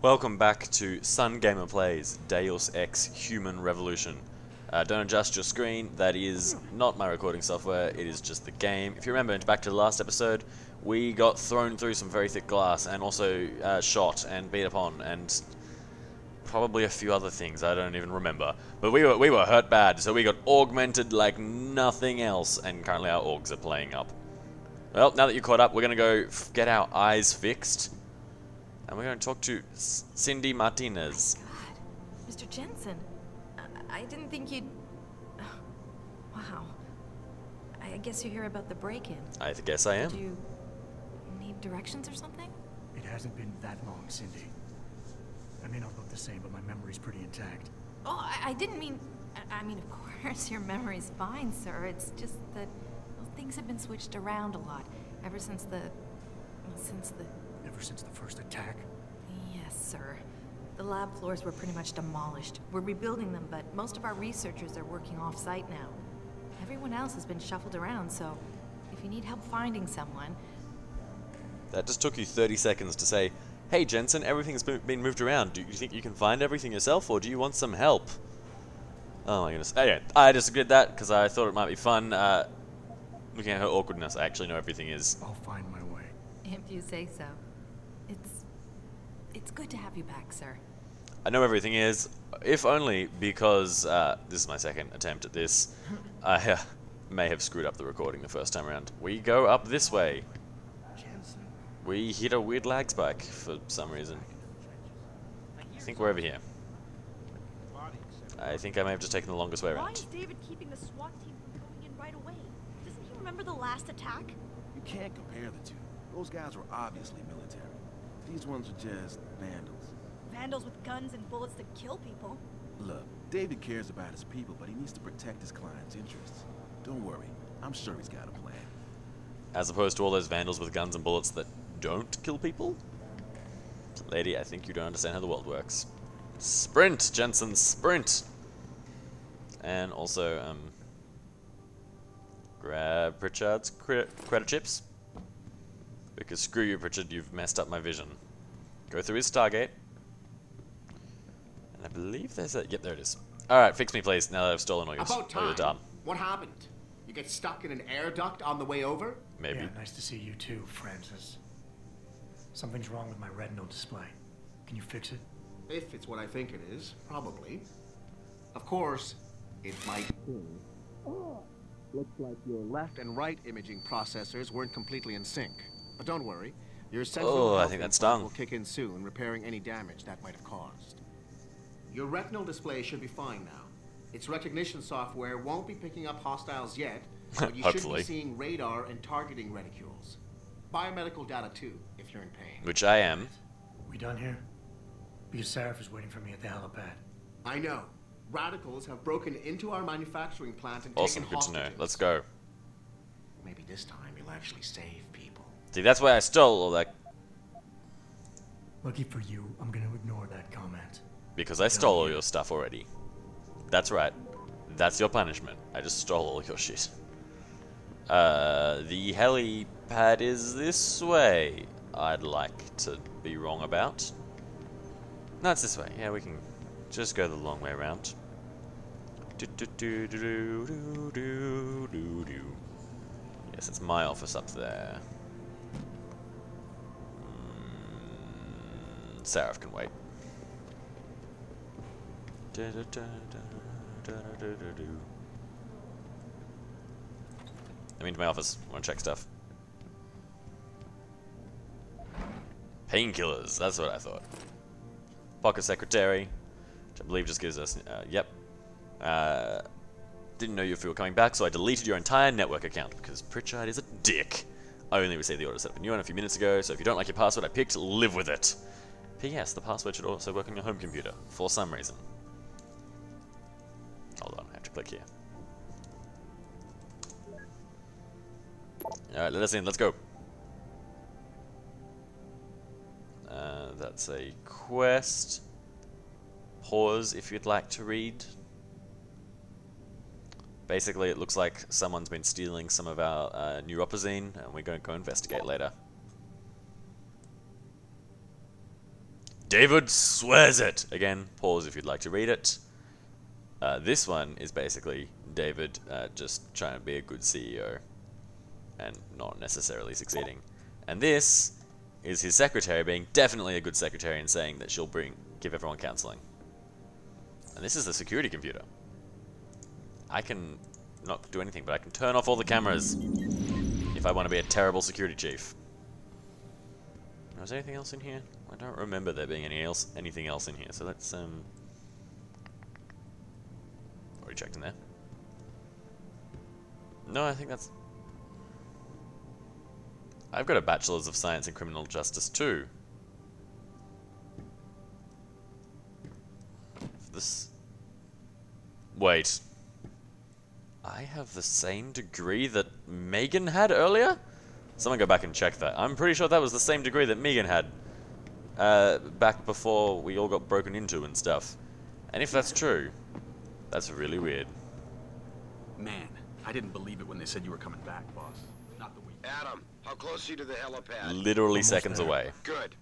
Welcome back to Sungamer Plays Deus Ex Human Revolution. Don't adjust your screen, that is not my recording software, it is just the game. If you remember, back to the last episode, we got thrown through some very thick glass and also shot and beat upon and probably a few other things, I don't even remember. But we were hurt bad, so we got augmented like nothing else, and currently our augs are playing up. Well, now that you're caught up, we're going to go get our eyes fixed. And we're going to talk to Cindy Martinez. Oh my God, Mr. Jensen, I didn't think you'd... wow. I guess you hear about the break-in. I guess I am. Do you need directions or something? It hasn't been that long, Cindy. I may not look the same, but my memory's pretty intact. Oh, I didn't mean... I mean, of course, your memory's fine, sir. It's just that well, things have been switched around a lot ever since the... Ever since the first attack? Yes, sir. The lab floors were pretty much demolished. We're rebuilding them, but most of our researchers are working off-site now. Everyone else has been shuffled around, so if you need help finding someone... That just took you 30 seconds to say, hey Jensen, everything's been moved around. Do you think you can find everything yourself, or do you want some help? Oh my goodness. Anyway, I just did that because I thought it might be fun. Looking at her awkwardness, I actually know everything is. I'll find my way. If you say so. It's good to have you back, sir. I know everything is, if only because this is my second attempt at this. I may have screwed up the recording the first time around. We go up this way. Jensen. We hit a weird lag spike for some reason. I think we're over here. I think I may have just taken the longest way Why around. is David keeping the SWAT team from going in right away? Doesn't he remember the last attack? You can't compare the two. Those guys were obviously military. These ones are just vandals. Vandals with guns and bullets that kill people. Look, David cares about his people, but he needs to protect his client's interests. Don't worry, I'm sure he's got a plan. As opposed to all those vandals with guns and bullets that don't kill people? Lady, I think you don't understand how the world works. Sprint, Jensen, sprint! And also, grab Pritchard's credit chips. Because screw you, Pritchard, you've messed up my vision. Go through his Stargate. And I believe there's a... Yep, there it is. Alright, fix me, please, now that I've stolen all your data. What happened? You get stuck in an air duct on the way over? Maybe. Yeah, nice to see you too, Francis. Something's wrong with my retinal display. Can you fix it? If it's what I think it is, probably. Of course, it might. Looks like your left and right imaging processors weren't completely in sync. But don't worry, your central I think that stung. will kick in soon, repairing any damage that might have caused. Your retinal display should be fine now. Its recognition software won't be picking up hostiles yet, but you should be seeing radar and targeting reticules. Biomedical data too, if you're in pain. Which I am. We done here? Because Sarif is waiting for me at the helipad. I know. Radicals have broken into our manufacturing plant and Awesome, taken good to know. hostages. Let's go. Maybe this time you'll actually save people. See, that's why I stole all that. Lucky for you, I'm gonna ignore that comment. Because I stole all your stuff already. That's right. That's your punishment. I just stole all your shit. The helipad is this way. I'd like to be wrong about. No, it's this way. Yeah, we can just go the long way around. Yes, it's my office up there. Sarif can wait. I mean to my office. I want to check stuff. Painkillers. That's what I thought. Pocket secretary, which I believe just gives us. Yep. Didn't know if you were coming back, so I deleted your entire network account because Pritchard is a dick. I only received the order set up a new one a few minutes ago, so if you don't like your password I picked, live with it. P.S. The password should also work on your home computer, for some reason. Hold on, I have to click here. Alright, let us in, let's go. That's a quest. Pause if you'd like to read. Basically, it looks like someone's been stealing some of our neuropazine, and we're going to go investigate later. David swears it. Again, pause if you'd like to read it. This one is basically David just trying to be a good CEO and not necessarily succeeding. And this is his secretary being definitely a good secretary and saying that she'll give everyone counseling. And this is the security computer. I can not do anything, but I can turn off all the cameras if I want to be a terrible security chief. Was there anything else in here? I don't remember there being anything else in here. So let's already checked in there. No, I think that's... I've got a Bachelor's of Science in Criminal Justice too. This... Wait. I have the same degree that Megan had earlier? Someone go back and check that. I'm pretty sure that was the same degree that Megan had. Back before we all got broken into and stuff. And if that's true, that's really weird. Man, I didn't believe it when they said you were coming back, boss. Not the week. Adam, how close are you to the helipad? Literally seconds away. Good.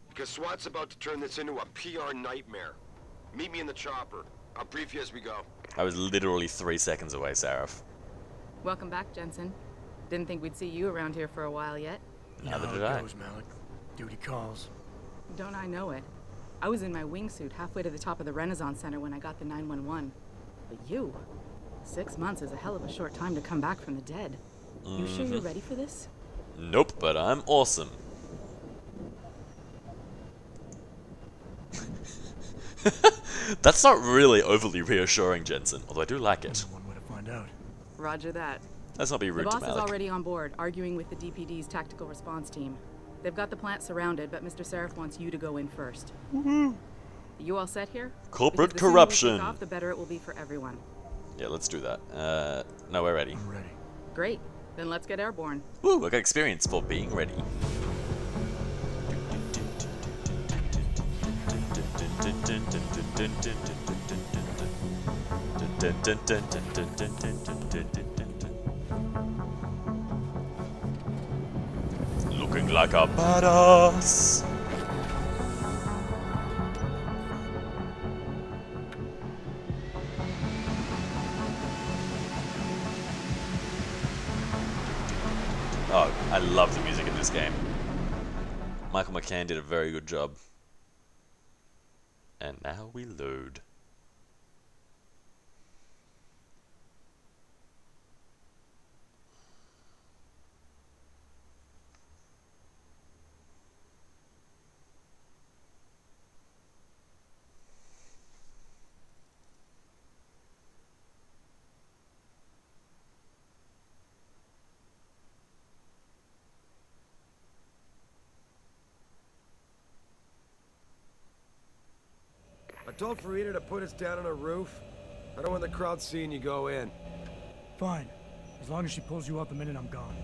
Because SWAT's about to turn this into a PR nightmare. Meet me in the chopper. I'll brief you as we go. I was literally 3 seconds away, Sarah. Welcome back, Jensen. Didn't think we'd see you around here for a while yet. Neither did I. Goes, Malik. Duty calls. Don't I know it? I was in my wingsuit halfway to the top of the Renaissance Center when I got the 911. But you? 6 months is a hell of a short time to come back from the dead. You sure you're ready for this? Nope, but I'm awesome. That's not really overly reassuring, Jensen, although I do like it. Only one way to find out. Roger that. Let's not be The rude to boss is Malik. already on board, arguing with the DPD's tactical response team. They've got the plant surrounded, but Mr. Seraph wants you to go in first. You all set here? Corporate Because the sooner we corruption. kick off, the better it will be for everyone. Yeah, let's do that. No, we're ready. I'm ready. Great. Then let's get airborne. Woo, I got experience for being ready. Looking like a badass. Oh, I love the music in this game. Michael McCann did a very good job. And now we load. I told Farida to put us down on a roof. I don't want the crowd seeing you go in. Fine. As long as she pulls you up the minute I'm gone.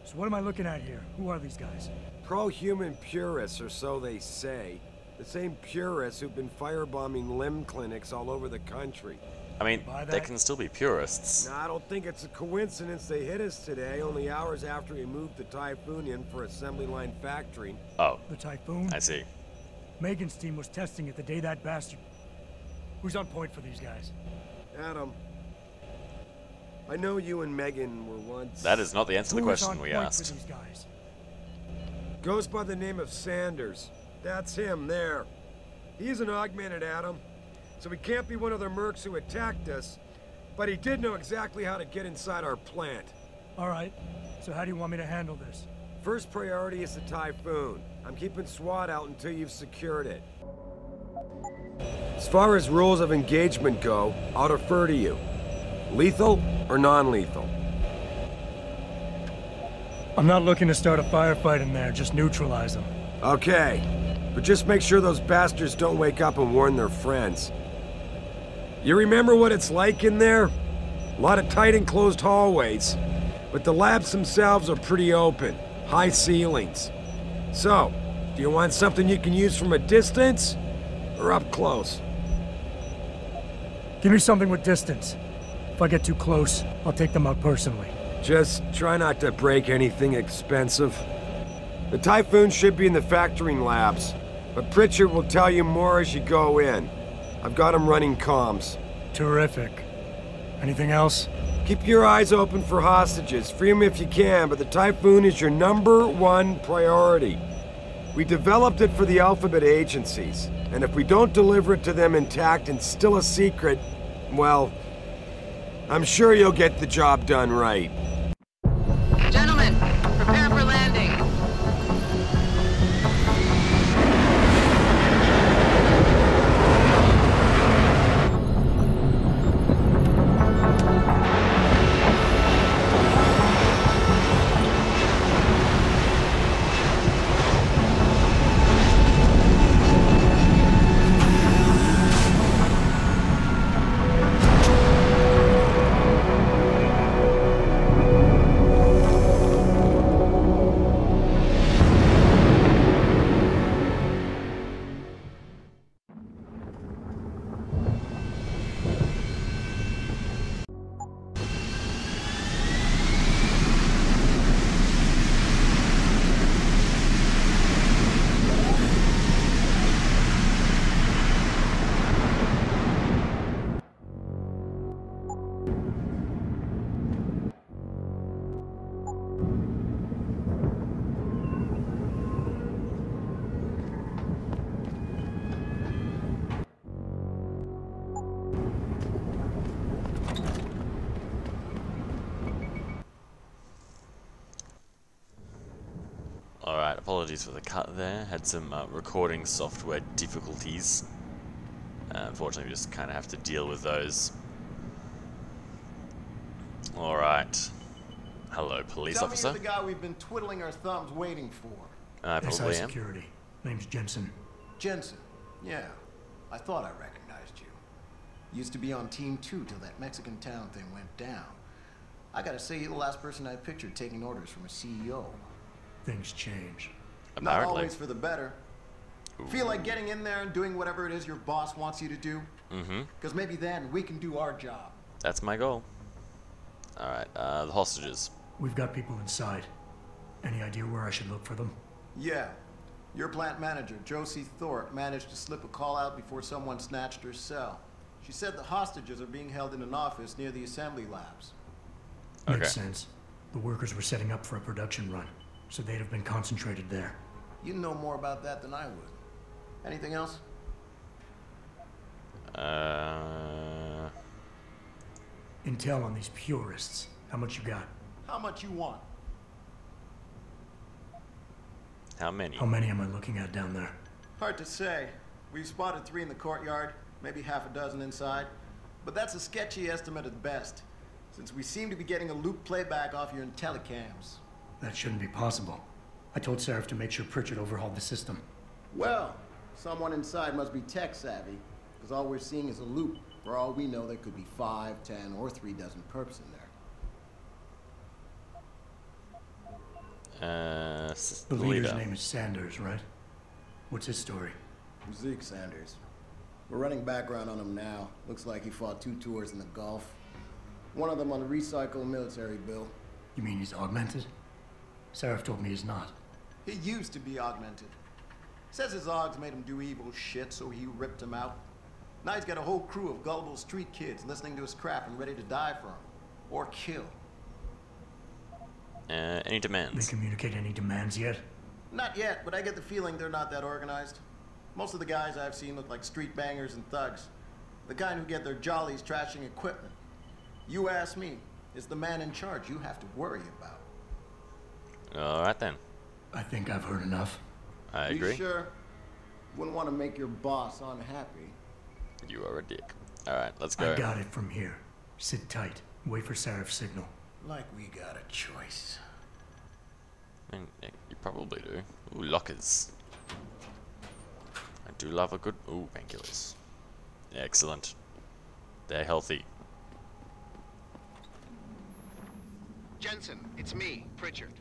So what am I looking at here? Who are these guys? Pro-human purists, or so they say. The same purists who've been firebombing limb clinics all over the country. I mean, Buy they that? can still be purists. Now, I don't think it's a coincidence they hit us today, only hours after we moved the Typhoon in for assembly line factory. Oh, The Typhoon? I see. Megan's team was testing it the day that bastard... Who's on point for these guys? Adam, I know you and Megan were once... That is not the answer to the Who is question on we point asked. for these guys? Goes by the name of Sanders. That's him, there. He's an augmented Adam, so he can't be one of the mercs who attacked us, but he did know exactly how to get inside our plant. All right. So how do you want me to handle this? First priority is the Typhoon. I'm keeping SWAT out until you've secured it. As far as rules of engagement go, I'll defer to you. Lethal or non-lethal? I'm not looking to start a firefight in there, just neutralize them. Okay, but just make sure those bastards don't wake up and warn their friends. You remember what it's like in there? A lot of tight enclosed hallways, but the labs themselves are pretty open, high ceilings. So, do you want something you can use from a distance, or up close? Give me something with distance. If I get too close, I'll take them out personally. Just try not to break anything expensive. The Typhoon should be in the factoring labs. But Pritchard will tell you more as you go in. I've got him running comms. Terrific. Anything else? Keep your eyes open for hostages. Free them if you can, but the Typhoon is your #1 priority. We developed it for the Alphabet agencies, and if we don't deliver it to them intact and still a secret, well, I'm sure you'll get the job done right. Gentlemen, prepare for landing. Alright, apologies for the cut there. Had some recording software difficulties. Unfortunately, we just kind of have to deal with those. Alright. Hello, police officer. Tell me you're the guy we've been twiddling our thumbs waiting for. I probably am. Security. Name's Jensen. Jensen. Yeah. I thought I recognized you. Used to be on Team 2 till that Mexican town thing went down. I gotta say, you're the last person I pictured taking orders from a CEO. Things change. Apparently. Not always for the better. Ooh. Feel like getting in there and doing whatever it is your boss wants you to do? Mm-hmm. Because maybe then we can do our job. That's my goal. Alright, the hostages. We've got people inside. Any idea where I should look for them? Yeah. Your plant manager, Josie Thorpe, managed to slip a call out before someone snatched her cell. She said the hostages are being held in an office near the assembly labs. Okay. Makes sense. The workers were setting up for a production run, so they'd have been concentrated there. You know more about that than I would. Anything else? Intel on these purists. How much you got? How much you want? How many? How many am I looking at down there? Hard to say. We've spotted 3 in the courtyard, maybe half a dozen inside. But that's a sketchy estimate at best, since we seem to be getting a loop playback off your telecams. That shouldn't be possible. I told Seraph to make sure Pritchard overhauled the system. Well, someone inside must be tech savvy, because all we're seeing is a loop. For all we know, there could be 5, 10, or 3 dozen perps in there. The leader's name is Sanders, right? What's his story? Zeke Sanders. We're running background on him now. Looks like he fought 2 tours in the Gulf. One of them on a recycled military bill. You mean he's augmented? Seraph told me he's not. He used to be augmented. Says his augs made him do evil shit, so he ripped him out. Now he's got a whole crew of gullible street kids listening to his crap and ready to die for him. Or kill. Any demands? They communicate any demands yet? Not yet, but I get the feeling they're not that organized. Most of the guys I've seen look like street bangers and thugs. The kind who get their jollies trashing equipment. You ask me, it's the man in charge you have to worry about. Alright then. I think I've heard enough. I agree. You sure? Wouldn't want to make your boss unhappy. You are a dick. Alright, let's go. I got it from here. Sit tight. Wait for Seraph's signal. Like we got a choice. I mean, yeah, you probably do. Ooh, lockers. I do love a good... Ooh, painkillers. Excellent. They're healthy. Jensen, it's me, Pritchard.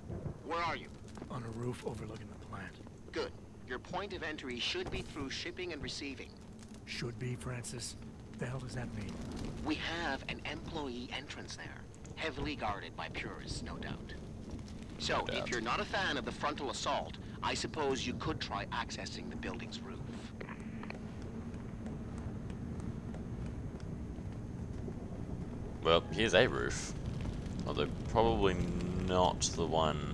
Where are you? On a roof overlooking the plant. Good. Your point of entry should be through shipping and receiving. Should be, Francis. What the hell does that mean? We have an employee entrance there. Heavily guarded by purists, no doubt. So, if you're not a fan of the frontal assault, I suppose you could try accessing the building's roof. Well, here's a roof. Although probably not the one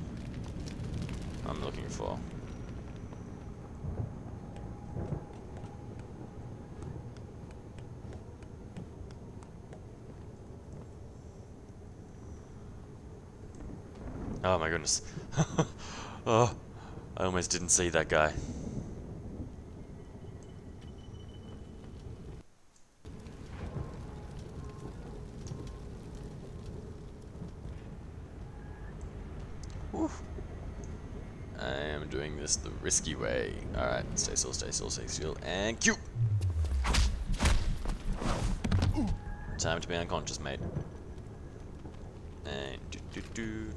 I'm looking for. Oh my goodness. Oh, I almost didn't see that guy. Oof. I am doing this the risky way. Alright, stay still, stay still, stay still, and cue! Time to be unconscious, mate. And do.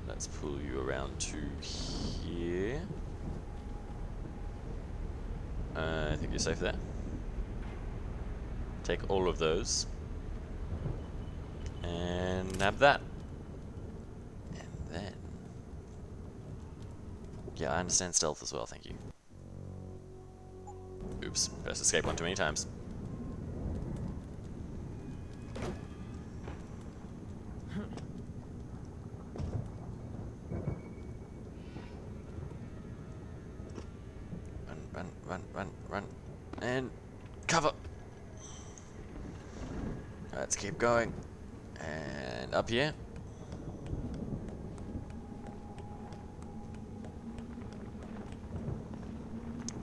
Let's pull you around to here. I think you're safe there. Take all of those. And nab that. And then... yeah, I understand stealth as well, thank you. Oops, pressed escape one too many times. Run. And cover. Let's keep going. And up here.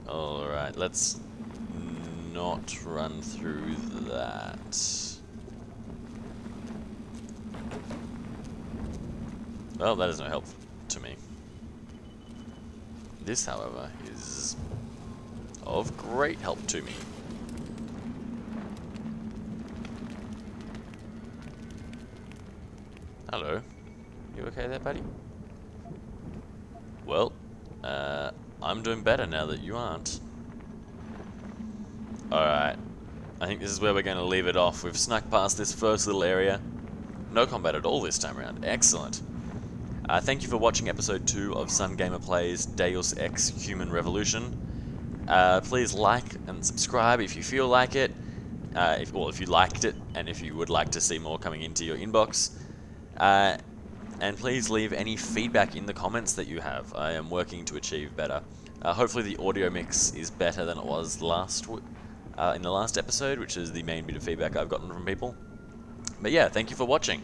Alright, let's not run through that. Well, that is no help to me. This, however, is of great help to me. Hello. You okay there, buddy? Well, I'm doing better now that you aren't. Alright. I think this is where we're going to leave it off. We've snuck past this first little area. No combat at all this time around. Excellent. Thank you for watching episode 2 of Sungamer Plays Deus Ex Human Revolution. Please like and subscribe if you feel like it. If you liked it, and if you would like to see more coming into your inbox. And please leave any feedback in the comments that you have. I am working to achieve better. Hopefully the audio mix is better than it was in the last episode, which is the main bit of feedback I've gotten from people. But yeah, thank you for watching.